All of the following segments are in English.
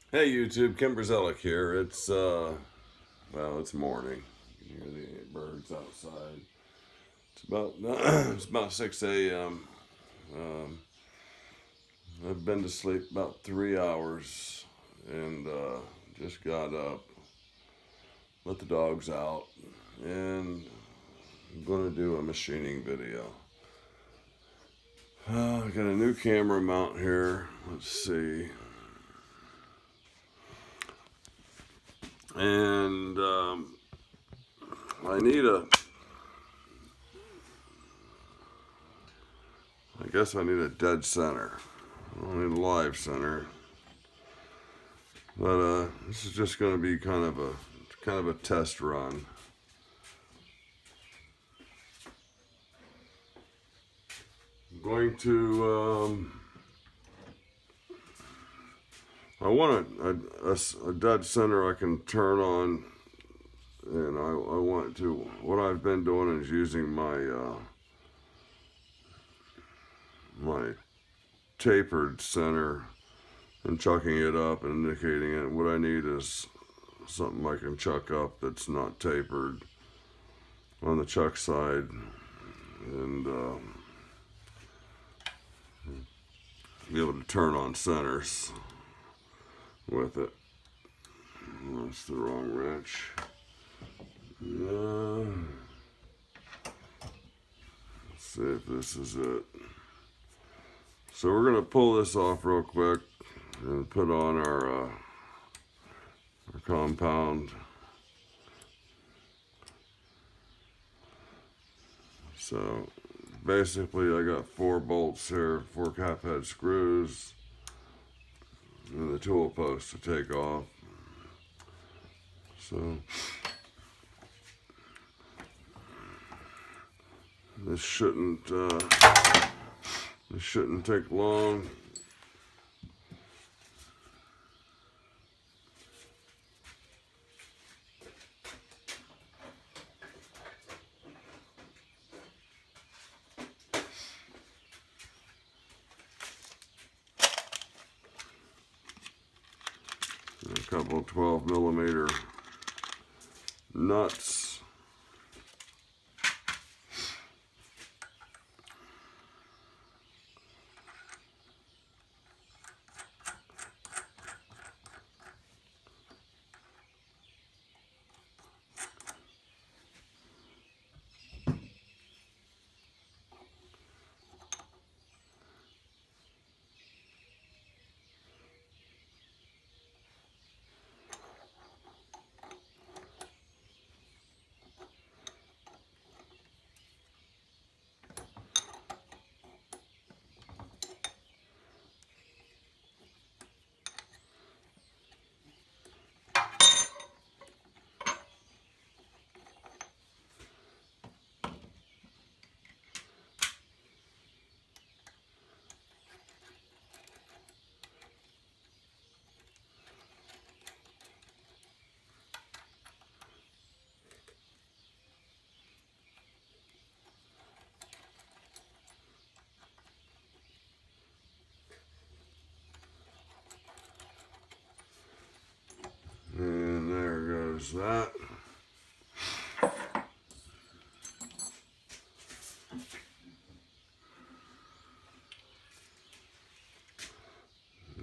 Hey YouTube, Kim Brzelic here. It's morning. You hear the birds outside. It's about it's about 6 a.m. Um, I've been to sleep about 3 hours and just got up, let the dogs out, and I'm going to do a machining video. I got a new camera mount here. Let's see. And I need a I guess I need a dead center. I don't need a live center. But this is just going to be kind of a test run. I'm going to I want a dead center I can turn on, and I want to. What I've been doing is using my tapered center and chucking it up and indicating it. What I need is something I can chuck up that's not tapered on the chuck side, and be able to turn on centers with it. That's the wrong wrench. Let's see if this is it. So we're gonna pull this off real quick and put on our compound. So basically I got 4 bolts here, 4 cap head screws, and the tool post to take off. So this shouldn't take long. A couple 12mm nuts. And there goes that.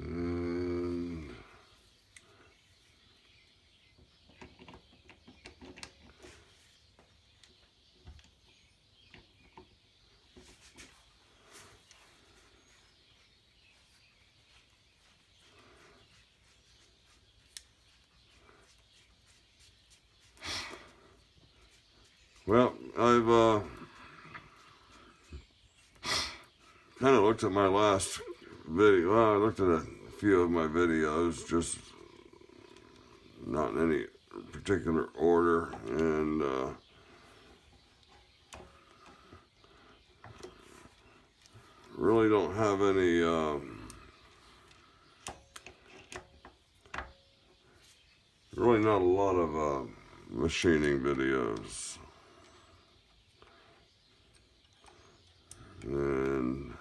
And well, I've kind of looked at my last video. Well, I looked at a few of my videos, just not in any particular order, and really don't have any really not a lot of machining videos. And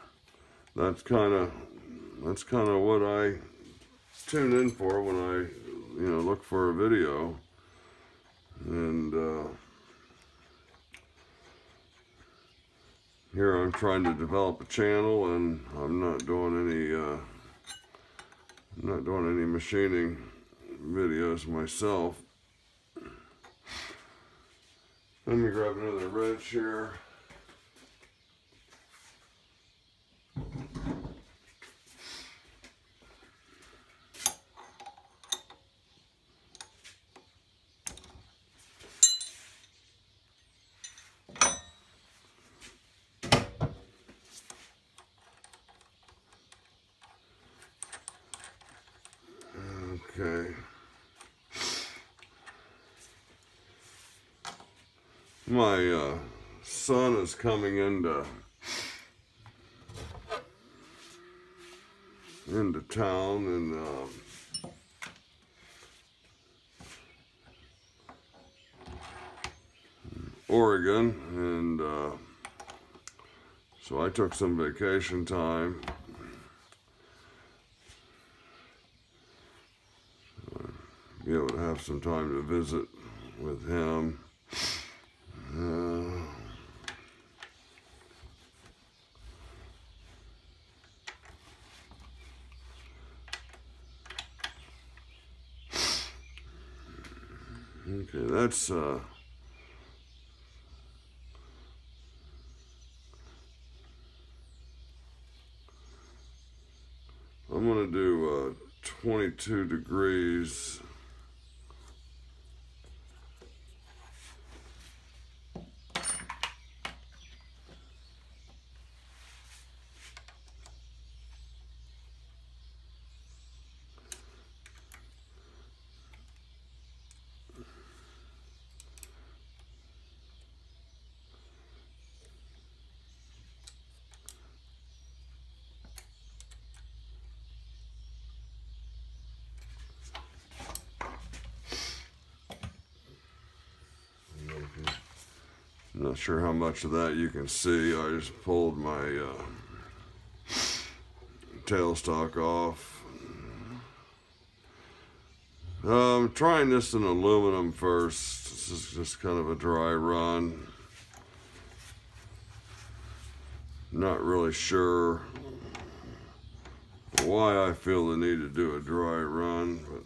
that's kind of what I tune in for when I, look for a video. And here I'm trying to develop a channel, and I'm not doing any machining videos myself. Let me grab another wrench here. Okay. My son is coming into town in Oregon, and so I took some vacation time. Be able to have some time to visit with him. Okay, that's I'm gonna do 22 degrees. I'm not sure how much of that you can see. I just pulled my tailstock off. I'm trying this in aluminum first. This is just kind of a dry run. Not really sure why I feel the need to do a dry run, but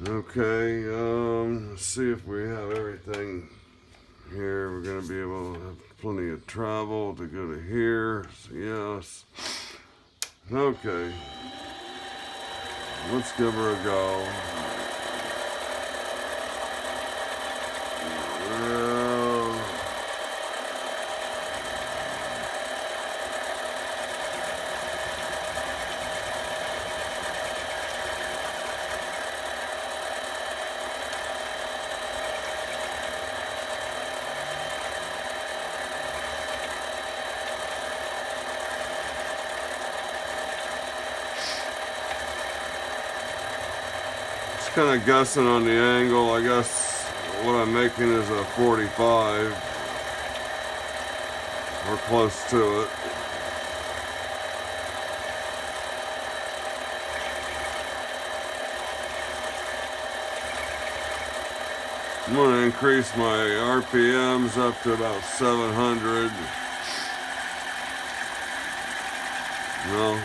okay, let's see if we have everything here. We're going to be able to have plenty of travel to go to here. So yes. Okay. Let's give her a go. Kind of guessing on the angle. I guess what I'm making is a 45 or close to it. I'm going to increase my RPMs up to about 700. No.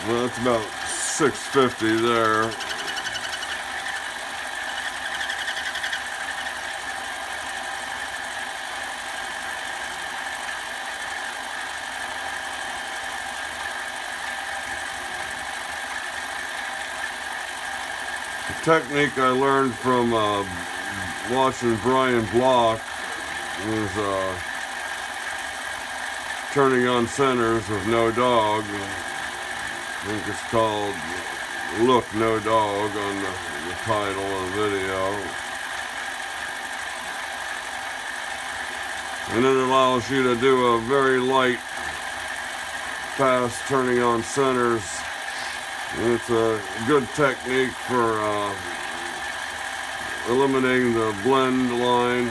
Well, that's about 650 there. The technique I learned from watching Brian Block was turning on centers with no dog. I think it's called Look No Dog on the the title of the video. And it allows you to do a very light, fast turning on centers. And it's a good technique for eliminating the blend line.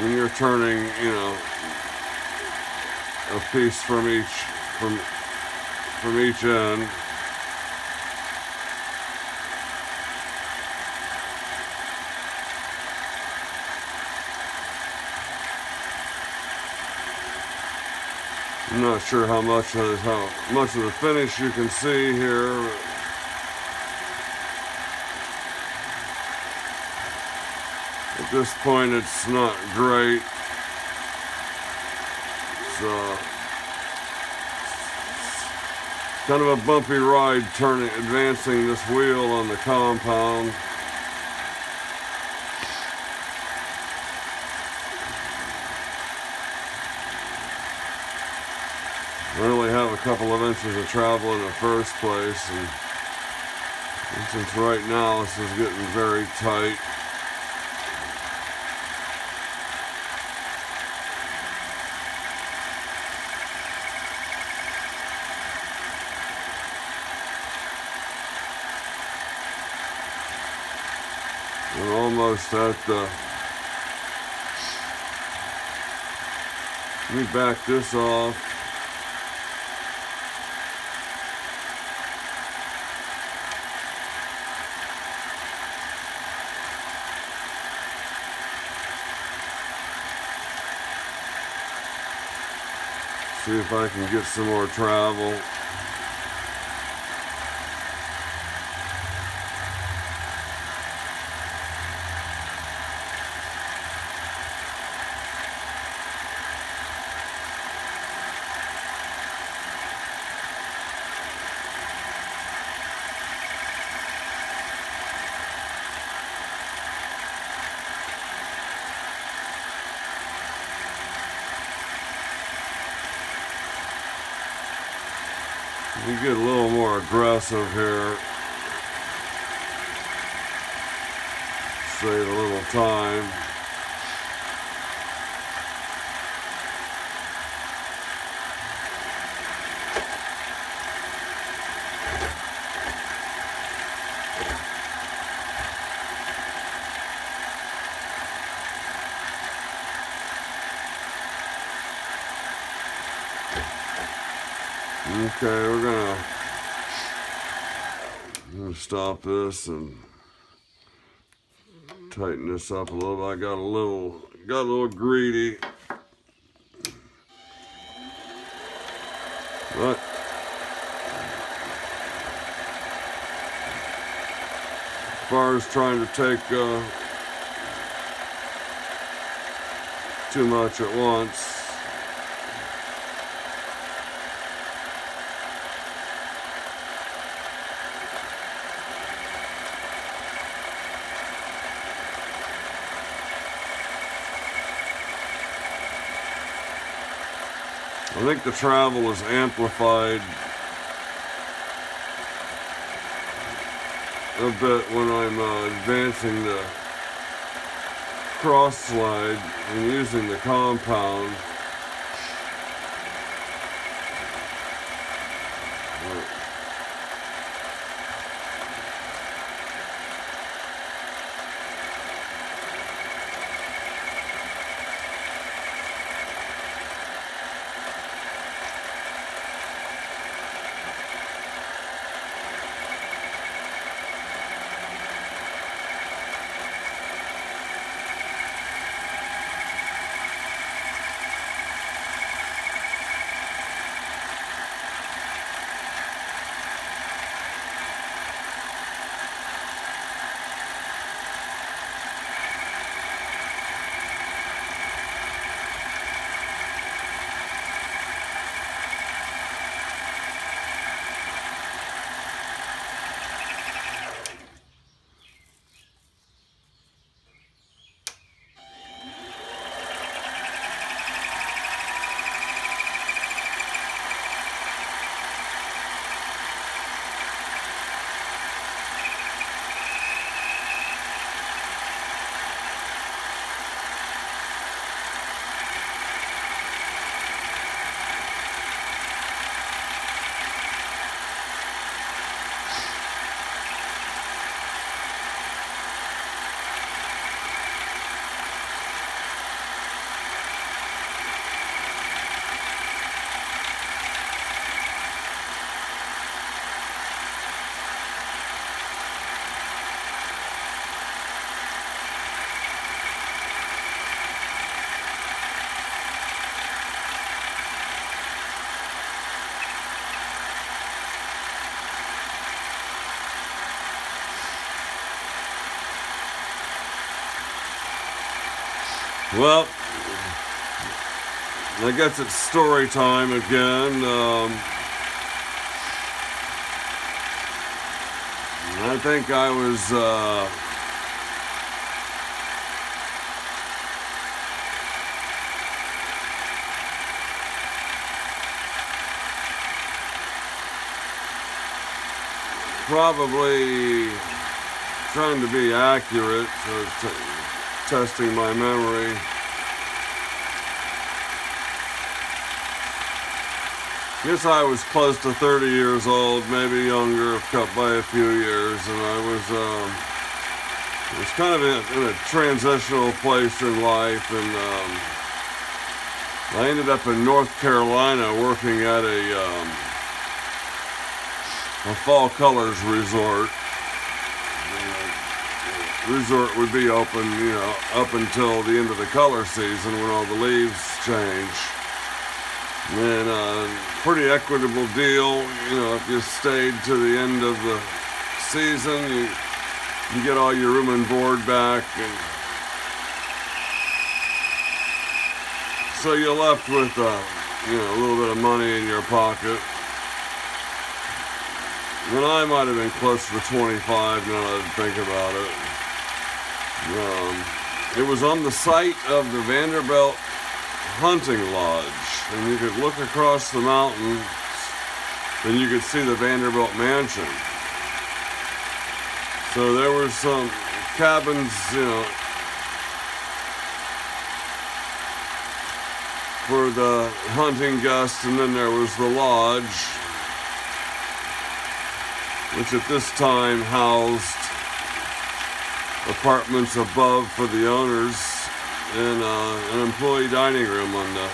When you're turning, you know, a piece from each end. I'm not sure how much of the finish you can see here. At this point, it's not great. It's kind of a bumpy ride advancing this wheel on the compound. I only have a couple of inches of travel in the first place, and since right now this is getting very tight. We're almost at the... Let me back this off. See if I can get some more travel. You get a little more aggressive here. Save a little time. Okay, we're gonna stop this and tighten this up a little bit. I got a little greedy, but as far as trying to take too much at once. I think the travel is amplified a bit when I'm advancing the cross slide and using the compound. Well, I guess it's story time again. I think I was probably trying to be accurate, testing my memory. Guess I was close to 30 years old, maybe younger, cut by a few years, and I was kind of in a transitional place in life, and I ended up in North Carolina working at a fall colors resort. Resort would be open, you know, up until the end of the color season when all the leaves change. And pretty equitable deal, you know, if you stayed to the end of the season, you get all your room and board back, and so you're left with, you know, a little bit of money in your pocket. And I might have been closer to 25 now that I think about it. It was on the site of the Vanderbilt hunting lodge, and you could look across the mountains and you could see the Vanderbilt mansion. So there were some cabins, you know, for the hunting guests, and then there was the lodge, which at this time housed apartments above for the owners, and an employee dining room on the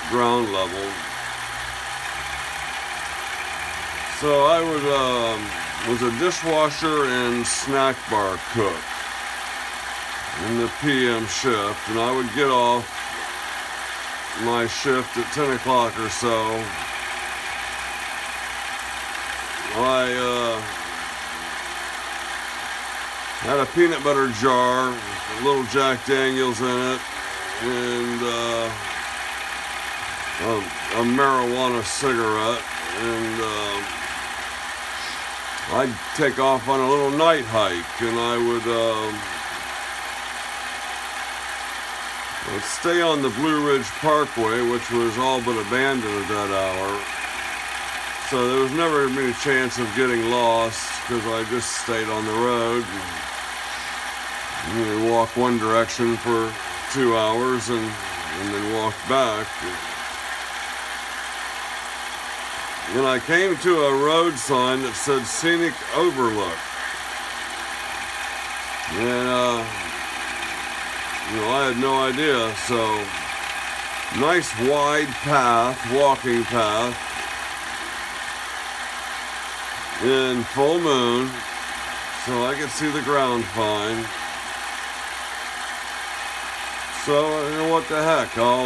ground level. So I was a dishwasher and snack bar cook in the PM shift, and I would get off my shift at 10 o'clock or so. I had a peanut butter jar, a little Jack Daniels in it, and a marijuana cigarette, and I'd take off on a little night hike, and I would stay on the Blue Ridge Parkway, which was all but abandoned at that hour. So there was never any chance of getting lost, because I just stayed on the road and, you know, walk one direction for 2 hours and then walk back. When I came to a road sign that said Scenic Overlook, and you know, I had no idea. So nice wide path, walking path, in full moon, so I could see the ground fine. So, you know, what the heck, I'll